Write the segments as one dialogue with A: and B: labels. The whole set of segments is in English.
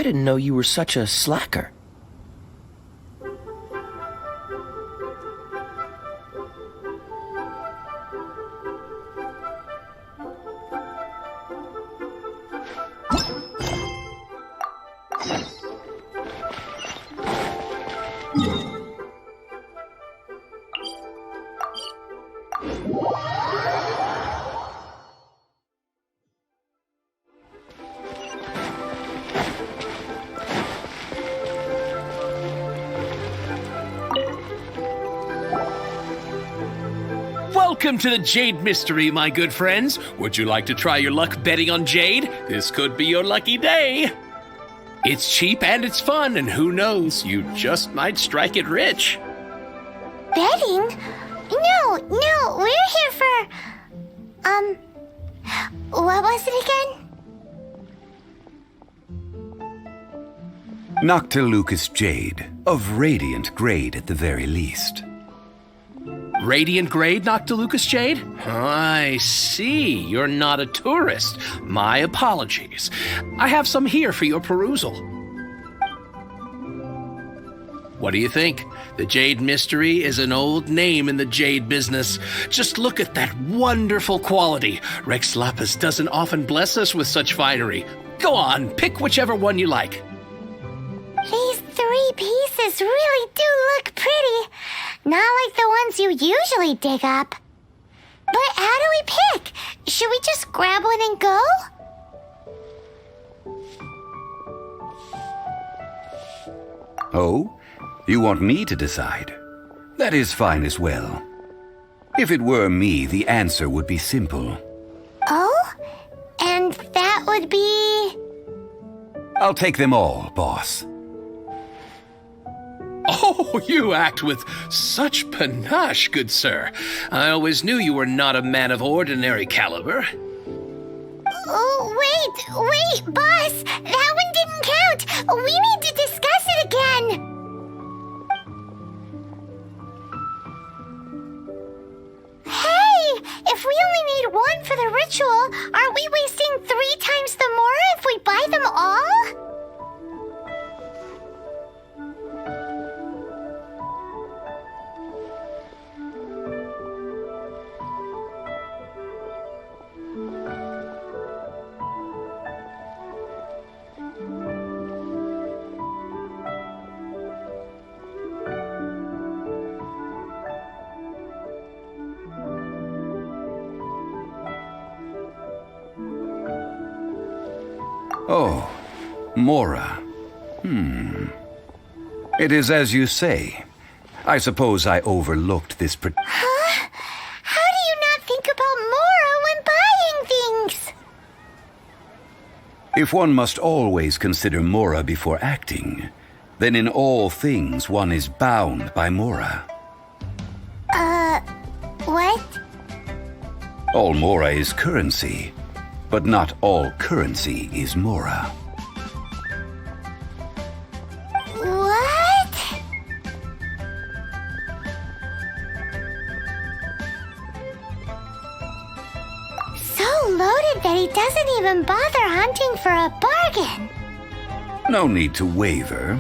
A: I didn't know you were such a slacker.
B: Welcome to the Jade Mystery, my good friends. Would you like to try your luck betting on Jade? This could be your lucky day. It's cheap and it's fun, and who knows, you just might strike it rich.
C: Betting? No, we're here for... what was it again?
D: Noctilucous Jade, of radiant grade at the very least.
B: Radiant grade, Noctilucous Jade? I see. You're not a tourist. My apologies. I have some here for your perusal. What do you think? The Jade Mystery is an old name in the jade business. Just look at that wonderful quality. Rex Lapis doesn't often bless us with such finery. Go on, pick whichever one you like.
C: These 3 pieces really do look pretty. Not like the ones you usually dig up. But how do we pick? Should we just grab one and go?
D: Oh? You want me to decide? That is fine as well. If it were me, the answer would be simple.
C: Oh? And that would be...
D: I'll take them all, boss.
B: Oh, you act with such panache, good sir. I always knew you were not a man of ordinary caliber.
C: Oh, wait, boss! That one didn't count! We need to discuss it again! Hey! If we only need one for the ritual, aren't we wasting 3 times the more if we buy them all?
D: Oh, Mora. It is as you say. I suppose I overlooked this
C: Huh? How do you not think about Mora when buying things?
D: If one must always consider Mora before acting, then in all things one is bound by Mora.
C: What?
D: All Mora is currency, but not all currency is Mora.
C: What? So loaded that he doesn't even bother hunting for a bargain.
D: No need to waver.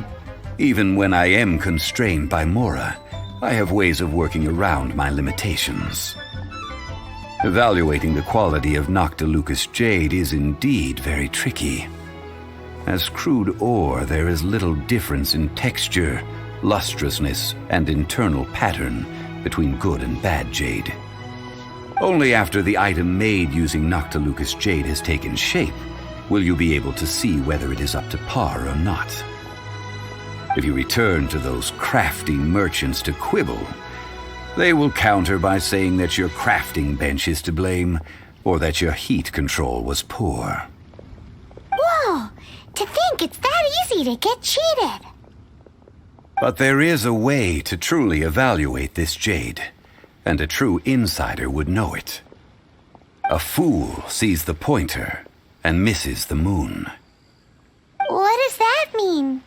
D: Even when I am constrained by Mora, I have ways of working around my limitations. Evaluating the quality of Noctilucous Jade is indeed very tricky. As crude ore, there is little difference in texture, lustrousness, and internal pattern between good and bad jade. Only after the item made using Noctilucous Jade has taken shape will you be able to see whether it is up to par or not. If you return to those crafty merchants to quibble, they will counter by saying that your crafting bench is to blame, or that your heat control was poor.
C: Whoa! To think it's that easy to get cheated.
D: But there is a way to truly evaluate this jade, and a true insider would know it. A fool sees the pointer and misses the moon.
C: What does that mean?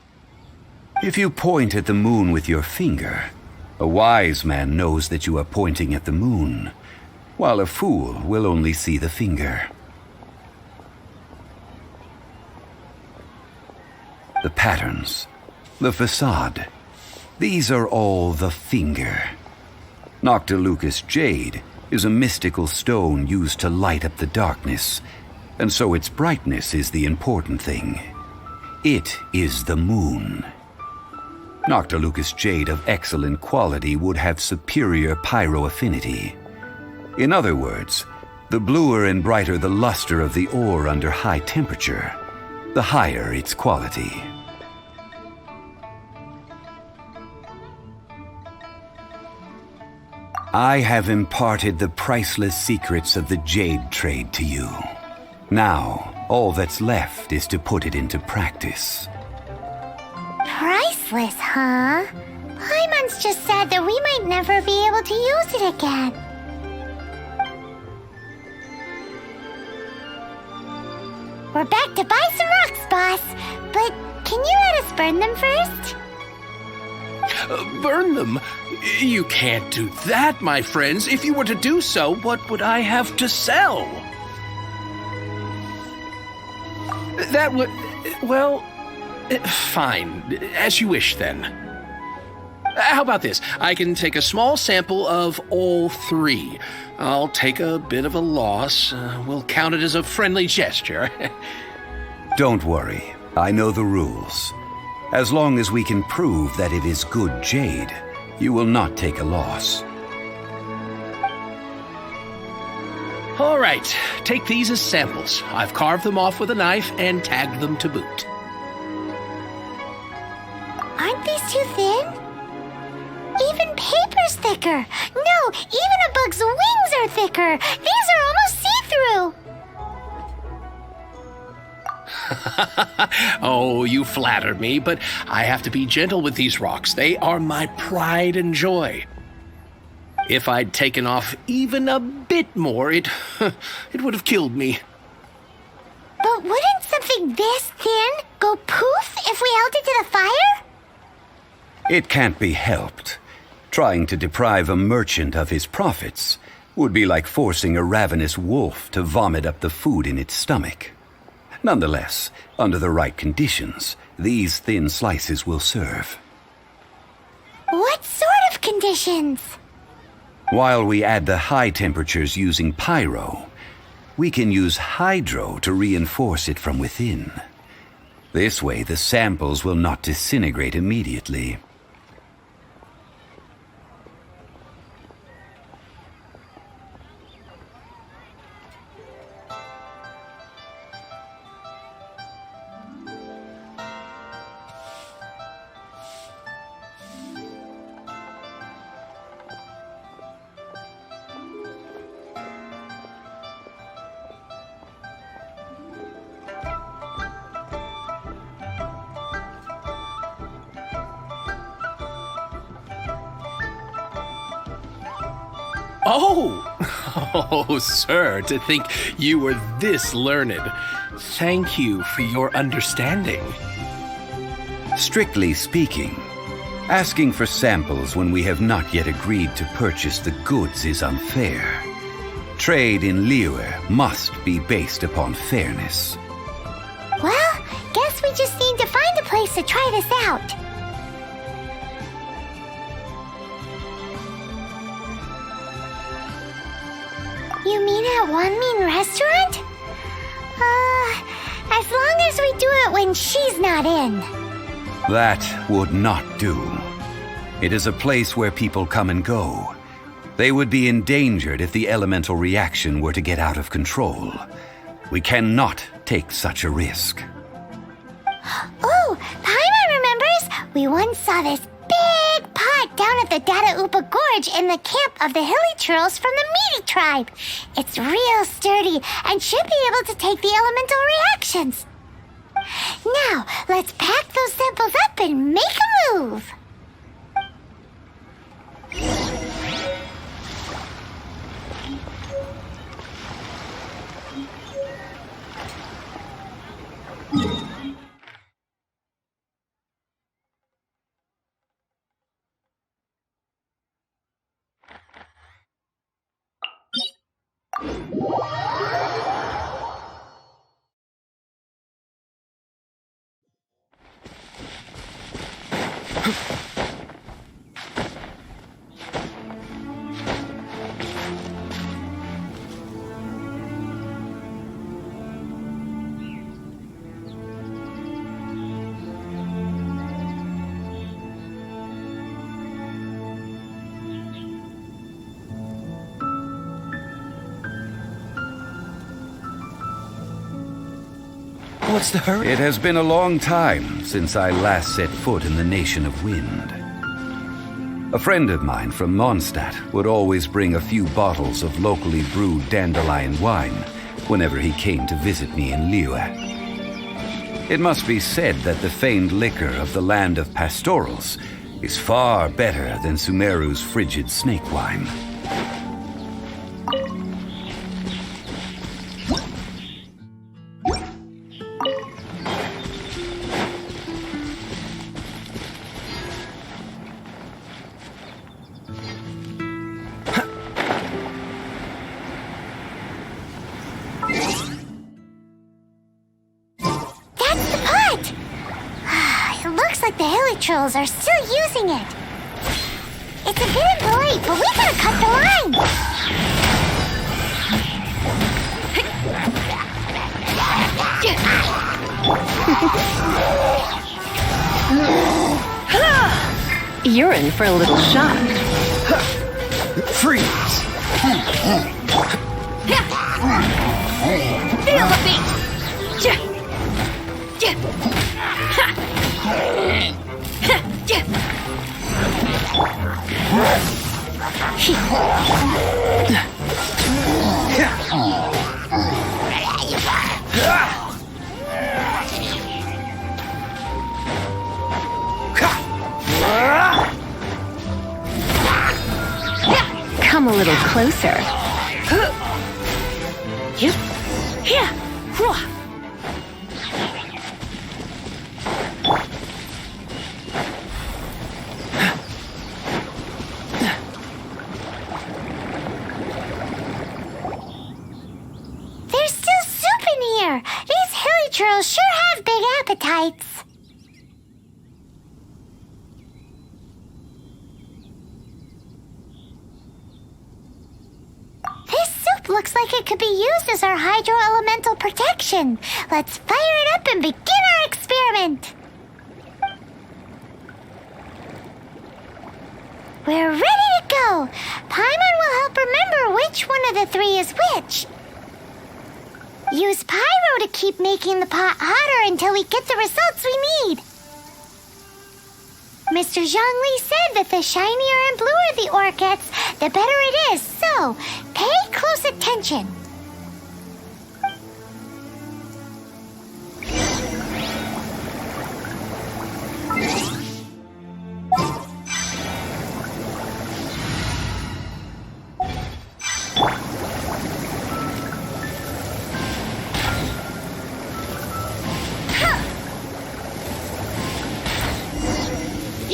D: If you point at the moon with your finger, a wise man knows that you are pointing at the moon, while a fool will only see the finger. the patterns, the facade. These are all the finger. Noctilucous Jade is a mystical stone used to light up the darkness, and so its brightness is the important thing. It is the moon. Noctilucous Jade of excellent quality would have superior Pyro affinity. In other words, the bluer and brighter the luster of the ore under high temperature, the higher its quality. I have imparted the priceless secrets of the Jade trade to you. Now, all that's left is to put it into practice.
C: Priceless, huh? Paimon's just said that we might never be able to use it again. We're back to buy some rocks, boss. But can you let us burn them first?
B: Burn them? You can't do that, my friends. If you were to do so, what would I have to sell? That would... well... fine. As you wish, then. How about this? I can take a small sample of all three. I'll take a bit of a loss. We'll count it as a friendly gesture.
D: Don't worry. I know the rules. As long as we can prove that it is good jade, you will not take a loss.
B: All right. Take these as samples. I've carved them off with a knife and tagged them to boot.
C: Aren't these too thin? Even paper's thicker. No, even a bug's wings are thicker. These are almost see-through.
B: Oh, you flatter me, but I have to be gentle with these rocks. They are my pride and joy. If I'd taken off even a bit more, it would have killed me.
C: But wouldn't something this thin go poof if we held it to the fire?
D: It can't be helped. Trying to deprive a merchant of his profits would be like forcing a ravenous wolf to vomit up the food in its stomach. Nonetheless, under the right conditions, these thin slices will serve.
C: What sort of conditions?
D: While we add the high temperatures using Pyro, we can use Hydro to reinforce it from within. This way, the samples will not disintegrate immediately.
B: Oh, sir, to think you were this learned. Thank you for your understanding.
D: Strictly speaking, asking for samples when we have not yet agreed to purchase the goods is unfair. Trade in Liyue must be based upon fairness.
C: Well, guess we just need to find a place to try this out. You mean at One Mean Restaurant? As long as we do it when she's not in.
D: That would not do. It is a place where people come and go. They would be endangered if the elemental reaction were to get out of control. We cannot take such a risk.
C: Oh, Paimon remembers! We once saw this big pot down at the Dada Upa Gorge in the camp of the Hilichurls from the Meaty tribe. It's real sturdy and should be able to take the elemental reactions. Now, let's pack those samples up and make a move.
A: What's the hurry?
D: It has been a long time since I last set foot in the Nation of Wind. A friend of mine from Mondstadt would always bring a few bottles of locally brewed dandelion wine whenever he came to visit me in Liyue. It must be said that the famed liquor of the land of pastorals is far better than Sumeru's frigid snake wine.
C: Like the Hilichurls are still using it. It's a bit impolite, but we gotta cut the line.
E: You're in for a little shock.
A: Freeze!
E: Feel the beat! Come a little closer.
C: There's still soup in here. These Hilichurls sure have big appetites. Looks like it could be used as our hydro-elemental protection. Let's fire it up and begin our experiment. We're ready to go. Paimon will help remember which one of the three is which. Use Pyro to keep making the pot hotter until we get the results we need. Mr. Zhongli said that the shinier and bluer the ore gets, the better it is, so pay close attention.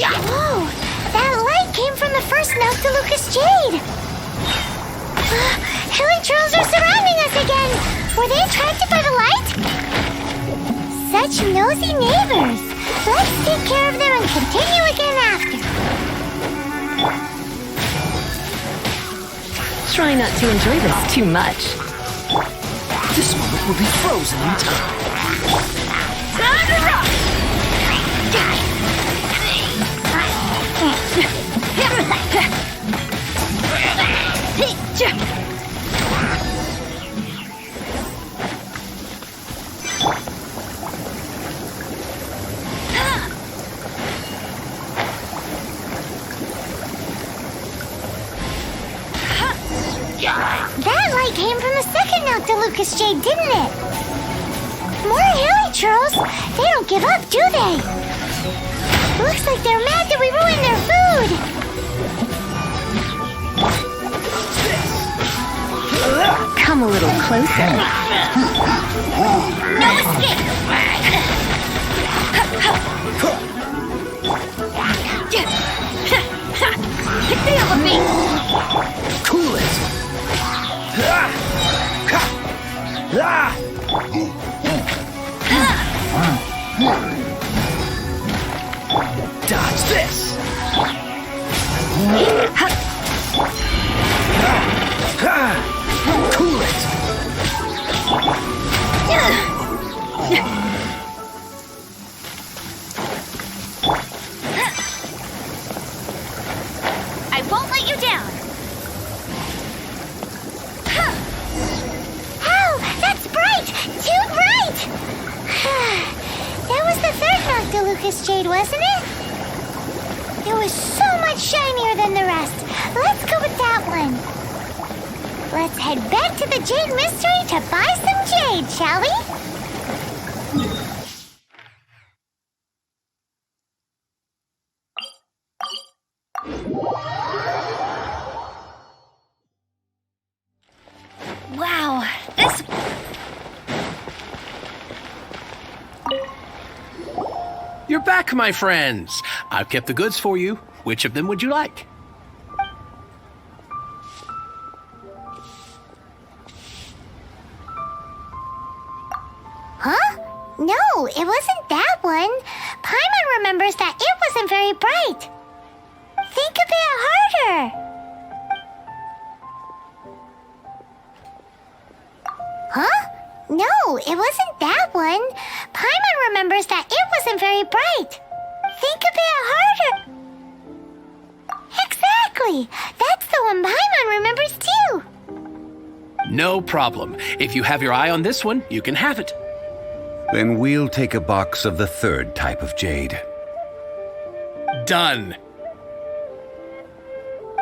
C: Whoa! That light came from the first Noctilucous Jade! Hilichurls are surrounding us again! Were they attracted by the light? Such nosy neighbors! Let's take care of them and continue again after.
E: Try not to enjoy this too much.
A: This moment will be frozen in time.
C: That light came from the second Noctilucous Jade, didn't it? More Hilichurls? They don't give up, do they? Looks like they're mad that we ruined their food.
E: Come a little closer.
C: No escape! Feel the beat!
A: Cool it! Dodge this! Cool it!
C: I won't let you down. Oh, that's bright! Too bright! Noctilucous Jade, wasn't it? It was so much shinier than the rest. Let's go with that one. Let's head back to the Jade Mystery to buy some jade, shall we? Wow, this...
B: You're back, my friends. I've kept the goods for you. Which of them would you like?
C: Huh? No, it wasn't that one. Paimon remembers that it wasn't very bright. Think a bit harder. Huh? No, it wasn't that one. Paimon remembers that it wasn't very bright. Think a bit harder. Exactly. That's the one Paimon remembers too.
B: No problem. If you have your eye on this one, you can have it.
D: Then we'll take a box of the third type of jade.
B: Done.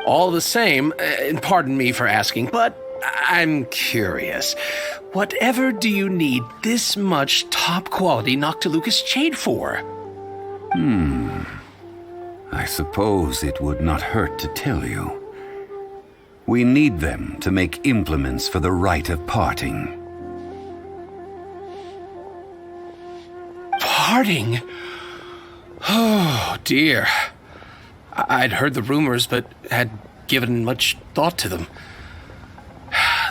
B: All the same, and pardon me for asking, but I'm curious. Whatever do you need this much top-quality Noctilucous Jade for?
D: I suppose it would not hurt to tell you. We need them to make implements for the rite of parting.
B: Parting? Oh, dear. I'd heard the rumors, but had given much thought to them.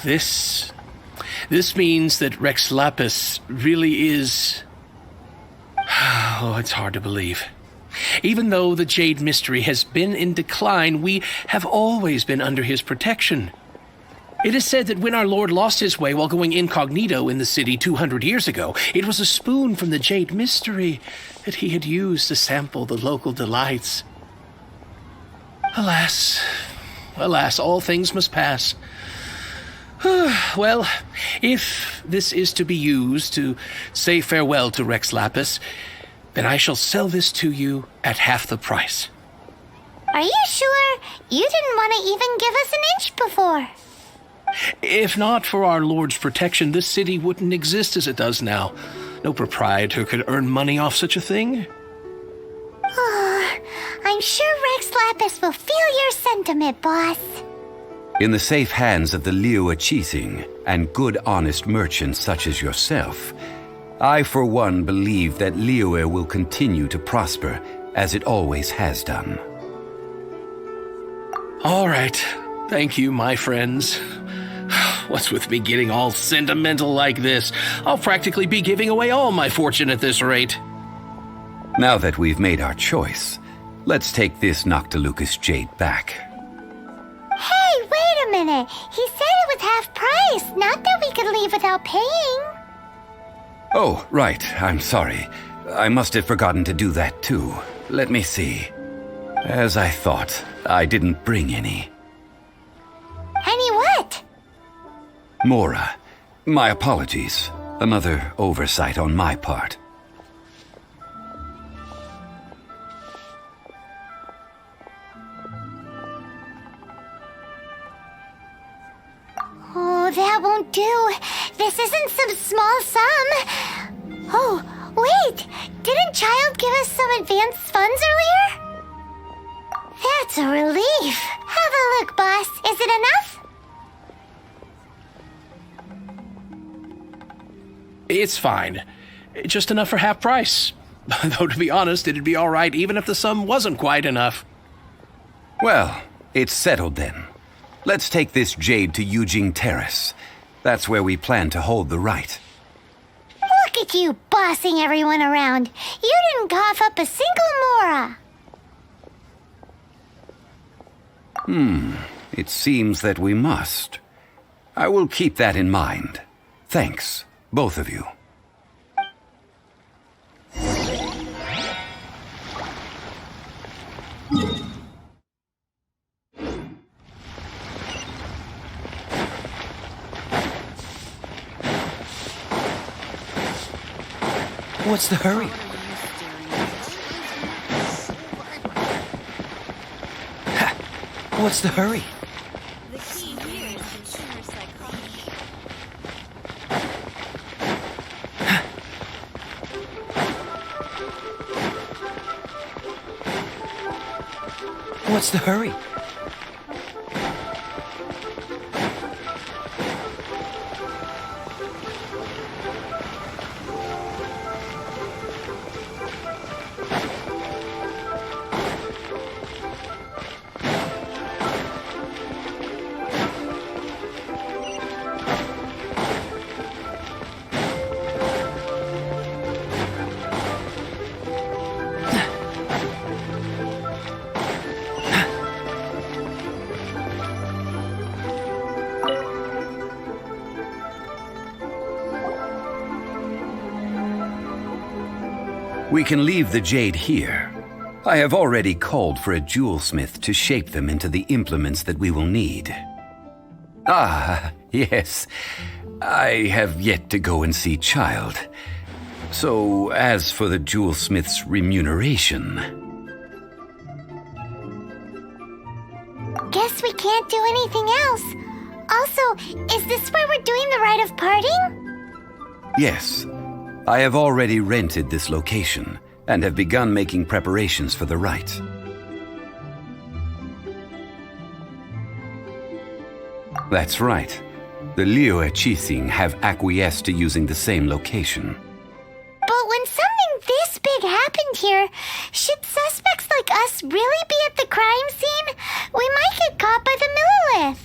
B: This means that Rex Lapis really is... Oh, it's hard to believe. Even though the Jade Mystery has been in decline, we have always been under his protection. It is said that when our Lord lost his way while going incognito in the city 200 years ago, it was a spoon from the Jade Mystery that he had used to sample the local delights. Alas, all things must pass. Well, if this is to be used to say farewell to Rex Lapis, then I shall sell this to you at half the price.
C: Are you sure? You didn't want to even give us an inch before.
B: If not for our Lord's protection, this city wouldn't exist as it does now. No proprietor could earn money off such a thing.
C: I'm sure Rex Lapis will feel your sentiment, boss.
D: In the safe hands of the Liyue and good honest merchants such as yourself, I for one believe that Liyue will continue to prosper as it always has done.
B: All right. Thank you, my friends. What's with me getting all sentimental like this? I'll practically be giving away all my fortune at this rate.
D: Now that we've made our choice, let's take this Noctilucous Jade back.
C: Hey, wait a minute. He said it was half price, not that we could leave without paying.
D: Oh, right. I'm sorry. I must have forgotten to do that too. Let me see. As I thought, I didn't bring any.
C: Any what?
D: Mora, my apologies. Another oversight on my part.
C: Oh, that won't do. This isn't some small sum. Oh, wait. Didn't Child give us some advanced funds earlier? That's a relief. Have a look, boss. Is it enough?
B: It's fine. Just enough for half price. Though, to be honest, it'd be all right even if the sum wasn't quite enough.
D: Well, it's settled then. Let's take this jade to Yujing Terrace. That's where we plan to hold the rite.
C: Look at you bossing everyone around. You didn't cough up a single Mora.
D: It seems that we must. I will keep that in mind. Thanks, both of you.
A: What's the hurry? What's the hurry?
F: The key here is consumer psychology.
A: What's the hurry?
D: We can leave the jade here. I have already called for a jewelsmith to shape them into the implements that we will need. Ah, yes. I have yet to go and see Child. So, as for the jewelsmith's remuneration...
C: Guess we can't do anything else. Also, is this where we're doing the rite of parting?
D: Yes. I have already rented this location and have begun making preparations for the rite. That's right. The Liyue have acquiesced to using the same location.
C: But when something this big happened here, should suspects like us really be at the crime scene? We might get caught by the Millilith.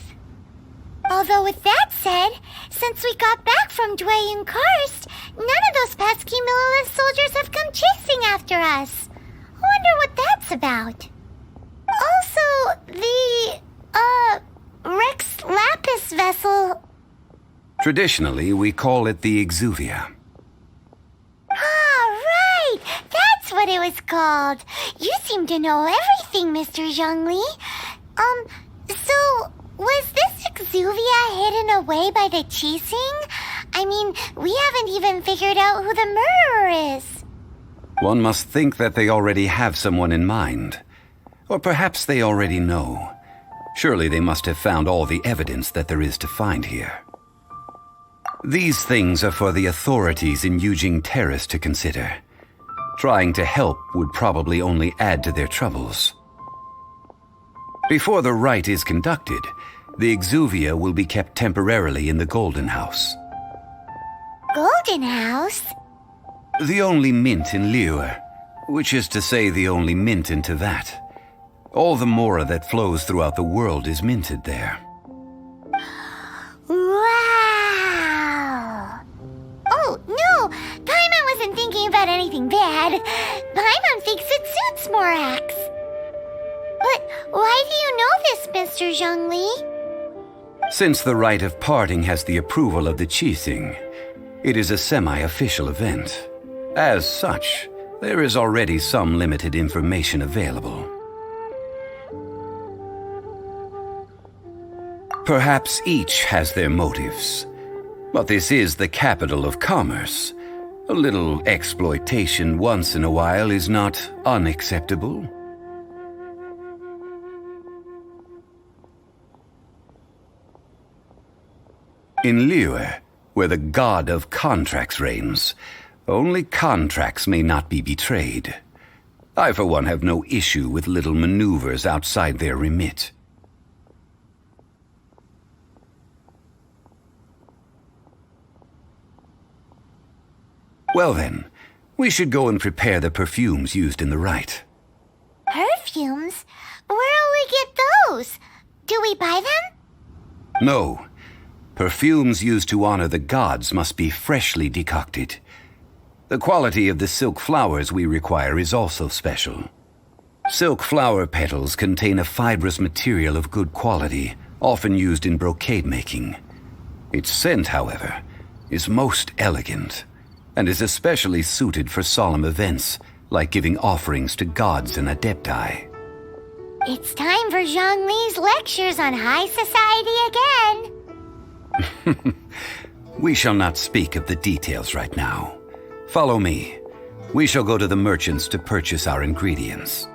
C: Although with that said, since we got back from Dway and Karst, none of those pesky Millilith soldiers have come chasing after us. I wonder what that's about. Also, the, Rex Lapis vessel...
D: Traditionally, we call it the Exuvia.
C: Ah, right! That's what it was called. You seem to know everything, Mr. Zhongli. So, was this Exuvia hidden away by the Qixing? I mean, we haven't even figured out who the murderer is.
D: One must think that they already have someone in mind. Or perhaps they already know. Surely they must have found all the evidence that there is to find here. These things are for the authorities in Yujing Terrace to consider. Trying to help would probably only add to their troubles. Before the rite is conducted, the Exuvia will be kept temporarily in the Golden House.
C: Golden House?
D: The only mint in Liyue, which is to say the only mint in Teyvat. All the mora that flows throughout the world is minted there.
C: Wow! Oh, no! Paimon wasn't thinking about anything bad. Paimon thinks it suits Morax. But why do you know this, Mr. Zhongli?
D: Since the rite of parting has the approval of the Qixing, it is a semi-official event. As such, there is already some limited information available. Perhaps each has their motives, but this is the capital of commerce. A little exploitation once in a while is not unacceptable. In Liyue, where the god of contracts reigns, only contracts may not be betrayed. I, for one, have no issue with little maneuvers outside their remit. Well then, we should go and prepare the perfumes used in the rite.
C: Perfumes? Where'll we get those? Do we buy them?
D: No. Perfumes used to honor the gods must be freshly decocted. The quality of the silk flowers we require is also special. Silk flower petals contain a fibrous material of good quality, often used in brocade making. Its scent, however, is most elegant, and is especially suited for solemn events, like giving offerings to gods and adepti.
C: It's time for Zhongli's lectures on high society again.
D: We shall not speak of the details right now. Follow me. We shall go to the merchants to purchase our ingredients.